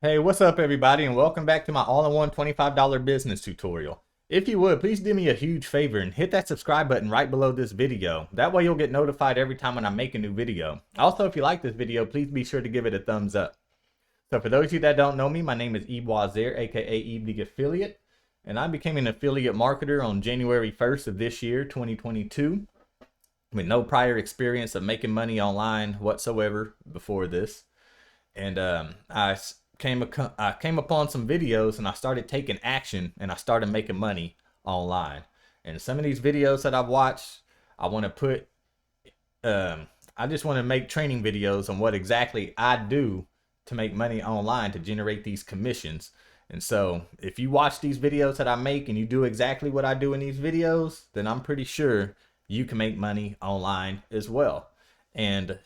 Hey, what's up everybody, and welcome back to my all-in-one $25 business tutorial. If you would, please do me a huge favor and hit that subscribe button right below this video. That way you'll get notified every time when I make a new video. Also, if you like this video, please be sure to give it a thumbs up. So for those of you that don't know me, my name is Ebe Wazir, aka Ebe the Affiliate, and I became an affiliate marketer on January 1st of this year, 2022, with no prior experience of making money online whatsoever before this. And I came upon some videos and I started taking action and I started making money online. And some of these videos that I've watched, I want to put I just want to make training videos on what exactly I do to make money online to generate these commissions. And so if you watch these videos that I make and you do exactly what I do in these videos, then I'm pretty sure you can make money online as well. And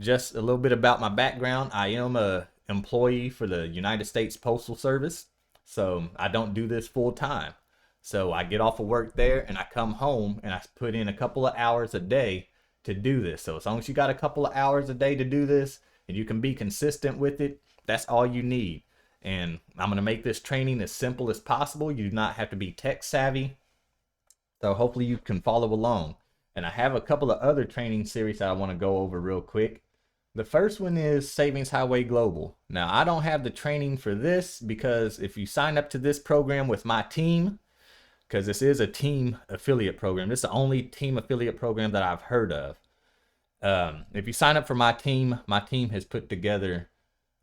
just a little bit about my background. I am a employee for the United States Postal Service. So I don't do this full time. So I get off of work there and I come home and I put in a couple of hours a day to do this. So as long as you got a couple of hours a day to do this and you can be consistent with it, that's all you need. And I'm going to make this training as simple as possible. You do not have to be tech savvy. So hopefully you can follow along. And I have a couple of other training series that I want to go over real quick. The first one is Savings Highway Global. Now, I don't have the training for this because if you sign up to this program with my team, because this is a team affiliate program, this is the only team affiliate program that I've heard of. If you sign up for my team has put together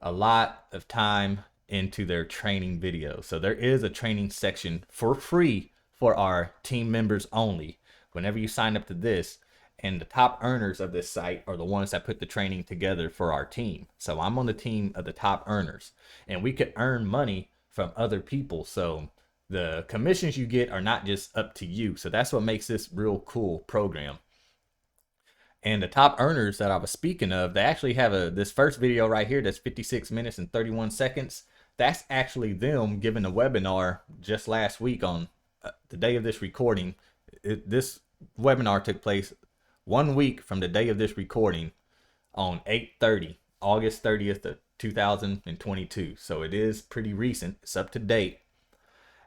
a lot of time into their training videos. So there is a training section for free for our team members only whenever you sign up to this. And the top earners of this site are the ones that put the training together for our team. So I'm on the team of the top earners, and we could earn money from other people. So the commissions you get are not just up to you. So that's what makes this real cool program. And the top earners that I was speaking of, they actually have this first video right here that's 56 minutes and 31 seconds. That's actually them giving a webinar just last week on the day of this recording. This webinar took place 1 week from the day of this recording on 8/30, August 30th of 2022. So it is pretty recent. It's up to date.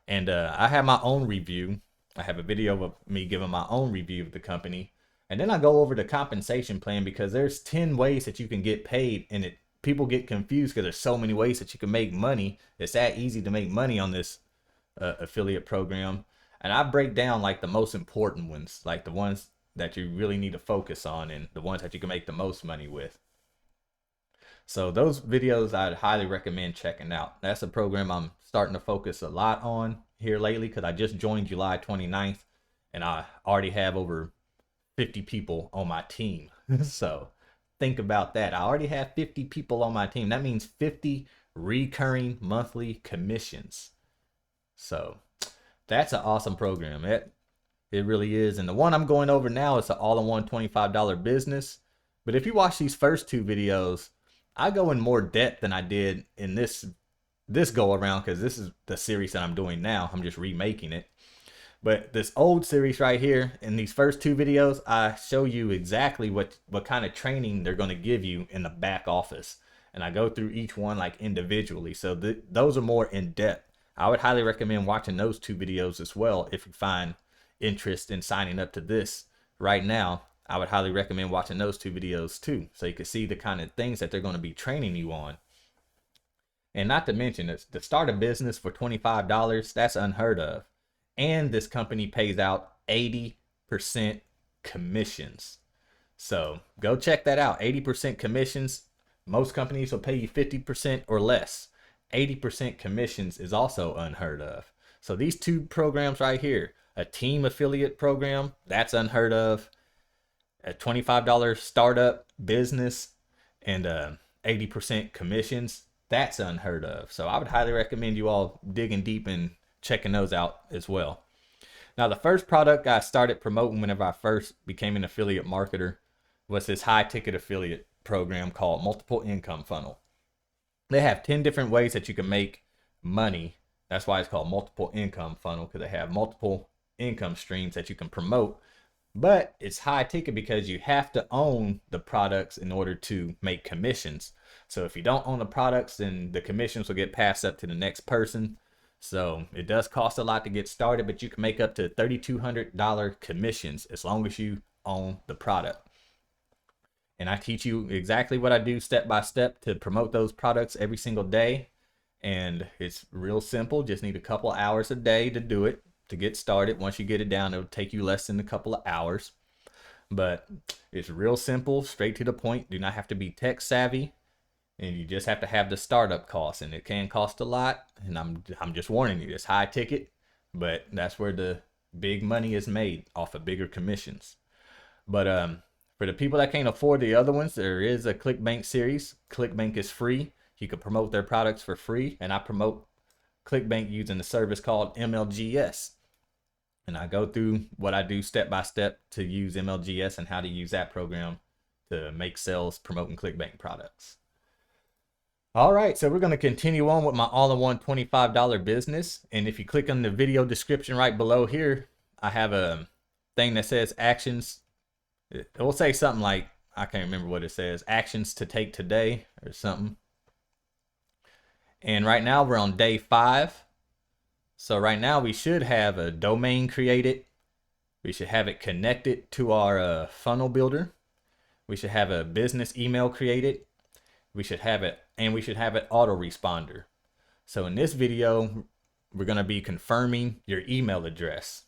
And I have my own review. I have a video of me giving my own review of the company. And then I go over the compensation plan because there's 10 ways that you can get paid, and people get confused because there's so many ways that you can make money. It's that easy to make money on this affiliate program. And I break down like the most important ones, like the ones that you really need to focus on and the ones that you can make the most money with. So those videos I'd highly recommend checking out. That's a program I'm starting to focus a lot on here lately because I just joined July 29th and I already have over 50 people on my team. So think about that. I already have 50 people on my team. That means 50 recurring monthly commissions. So that's an awesome program. It really is. And the one I'm going over now is an all-in-one $25 business. But if you watch these first two videos, I go in more depth than I did in this go around because this is the series that I'm doing now. I'm just remaking it. But this old series right here, in these first two videos, I show you exactly what kind of training they're going to give you in the back office. And I go through each one like individually. So those are more in depth. I would highly recommend watching those two videos as well if you find interest in signing up to this right now. I would highly recommend watching those two videos too, so you can see the kind of things that they're going to be training you on. And not to mention, it's to start a business for $25, that's unheard of. And this company pays out 80% commissions. So go check that out. 80% commissions. Most companies will pay you 50% or less. 80% commissions is also unheard of. So these two programs right here, a team affiliate program, that's unheard of. A $25 startup business and 80% commissions, that's unheard of. So I would highly recommend you all digging deep and checking those out as well. Now, the first product I started promoting whenever I first became an affiliate marketer was this high ticket affiliate program called Multiple Income Funnel. They have 10 different ways that you can make money. That's why it's called Multiple Income Funnel, because they have multiple income streams that you can promote But it's high ticket because you have to own the products in order to make commissions. So if you don't own the products, then the commissions will get passed up to the next person. So it does cost a lot to get started, but you can make up to $3,200 commissions as long as you own the product. And I teach you exactly what I do step by step to promote those products every single day. And it's real simple. Just need a couple hours a day to do it, to get started. Once you get it down, it'll take you less than a couple of hours. But it's real simple, straight to the point. Do not have to be tech savvy. And you just have to have the startup costs, and it can cost a lot. And I'm just warning you, it's high ticket, but that's where the big money is made, off of bigger commissions. But for the people that can't afford the other ones, there is a ClickBank series. ClickBank is free. You can promote their products for free, and I promote ClickBank using the service called MLGS. And I go through what I do step by step to use MLGS and how to use that program to make sales promoting ClickBank products. All right, so we're going to continue on with my all-in-one $25 business. And if you click on the video description right below here, I have a thing that says actions. It will say something like, I can't remember what it says, actions to take today or something. And right now we're on day 5. So right now we should have a domain created. We should have it connected to our funnel builder. We should have a business email created. We should have it, and we should have it autoresponder. So in this video, we're going to be confirming your email address,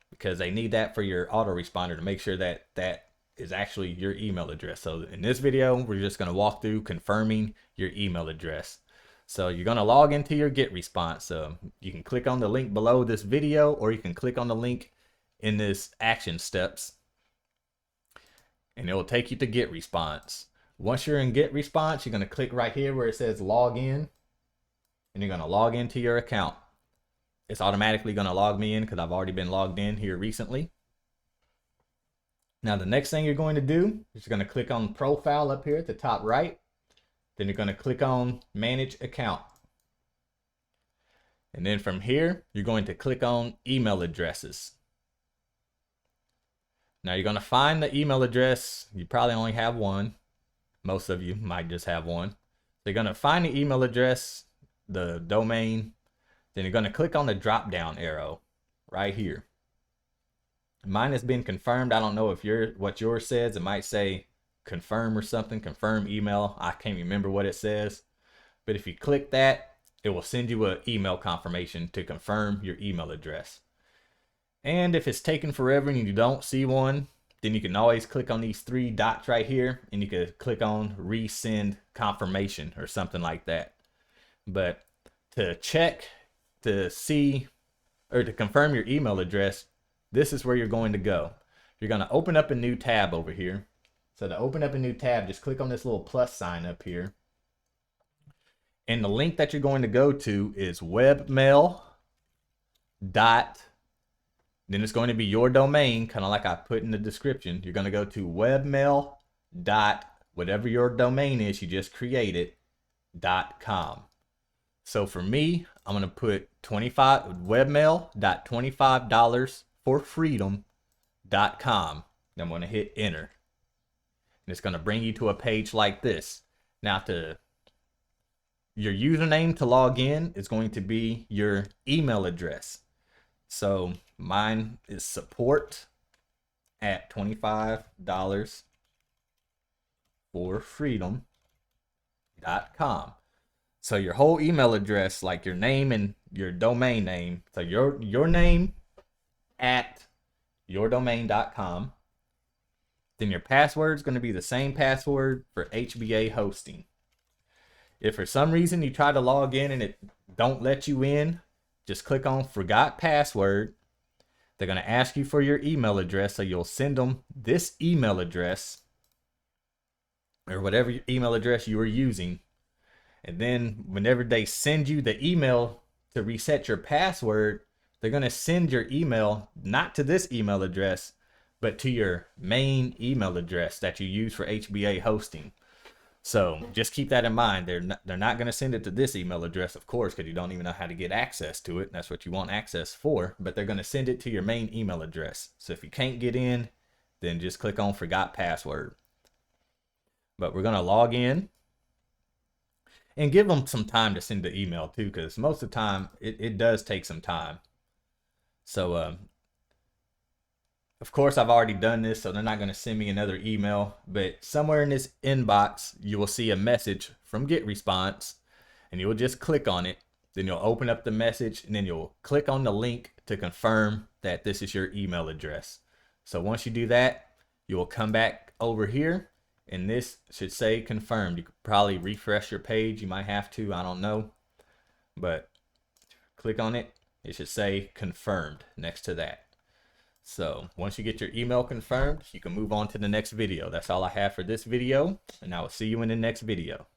because they need that for your autoresponder to make sure that that is actually your email address. So in this video, we're just going to walk through confirming your email address. So you're going to log into your get response. So you can click on the link below this video, or you can click on the link in this action steps, and it will take you to get response. Once you're in get response, you're going to click right here where it says log in, and you're going to log into your account. It's automatically going to log me in because I've already been logged in here recently. Now the next thing you're going to do is you're going to click on profile up here at the top right. Then you're going to click on manage account. And then from here, you're going to click on email addresses. Now you're going to find the email address. You probably only have one. Most of you might just have one. So you're going to find the email address, the domain. Then you're going to click on the drop down arrow right here. Mine has been confirmed. I don't know if what yours says. It might say confirm or something, confirm email. I can't remember what it says. But if you click that, it will send you an email confirmation to confirm your email address. And if it's taken forever and you don't see one, then you can always click on these 3 dots right here, and you can click on resend confirmation or something like that. But to check, to see, or to confirm your email address, this is where you're going to go. You're going to open up a new tab over here. So to open up a new tab, just click on this little plus sign up here. And the link that you're going to go to is webmail dot. Then it's going to be your domain, kind of like I put in the description. You're going to go to webmail dot whatever your domain is you just created .com. So for me, I'm going to put webmail.25 for freedom.com. I'm going to hit enter. And it's going to bring you to a page like this. Now your username to log in is going to be your email address. So mine is support at $25 for freedom.com. So your whole email address, like your name and your domain name. So your name at yourdomain.com. Then your password is going to be the same password for HBA hosting. If for some reason you try to log in and it don't let you in, just click on forgot password. They're going to ask you for your email address, so you'll send them this email address or whatever email address you were using. And then whenever they send you the email to reset your password, they're going to send your email not to this email address, but to your main email address that you use for HBA hosting. So just keep that in mind. They're not going to send it to this email address, of course, because you don't even know how to get access to it. That's what you want access for. But they're going to send it to your main email address. So if you can't get in then just click on forgot password. But we're going to log in and give them some time to send the email too, because most of the time it does take some time. So of course I've already done this, so they're not going to send me another email, but somewhere in this inbox you will see a message from GetResponse, and you will just click on it. Then you'll open up the message, and then you'll click on the link to confirm that this is your email address. So once you do that, you will come back over here, and this should say confirmed. You could probably refresh your page. You might have to, I don't know. But click on it. It should say confirmed next to that. So once you get your email confirmed, you can move on to the next video. That's all I have for this video, and I will see you in the next video.